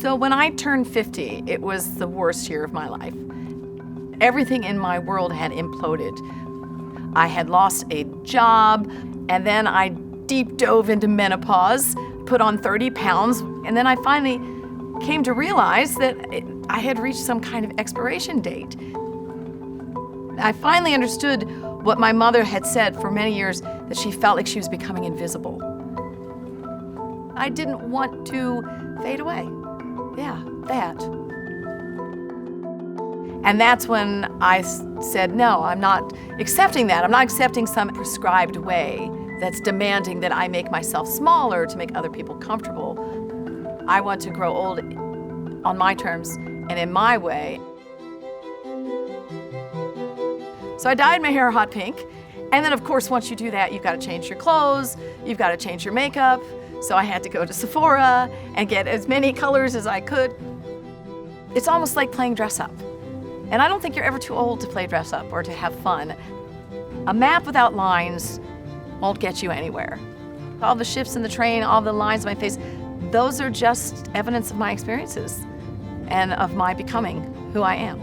So when I turned 50, it was the worst year of my life. Everything in my world had imploded. I had lost a job, and then I deep dove into menopause, put on 30 pounds, and then I finally came to realize that I had reached some kind of expiration date. I finally understood what my mother had said for many years, that she felt like she was becoming invisible. I didn't want to fade away. Yeah, that. And that's when I said, no, I'm not accepting that. I'm not accepting some prescribed way that's demanding that I make myself smaller to make other people comfortable. I want to grow old on my terms and in my way. So I dyed my hair hot pink. And then of course, once you do that, you've got to change your clothes, you've got to change your makeup. So I had to go to Sephora and get as many colors as I could. It's almost like playing dress up. And I don't think you're ever too old to play dress up or to have fun. A map without lines won't get you anywhere. All the shifts in the train, all the lines on my face, those are just evidence of my experiences and of my becoming who I am.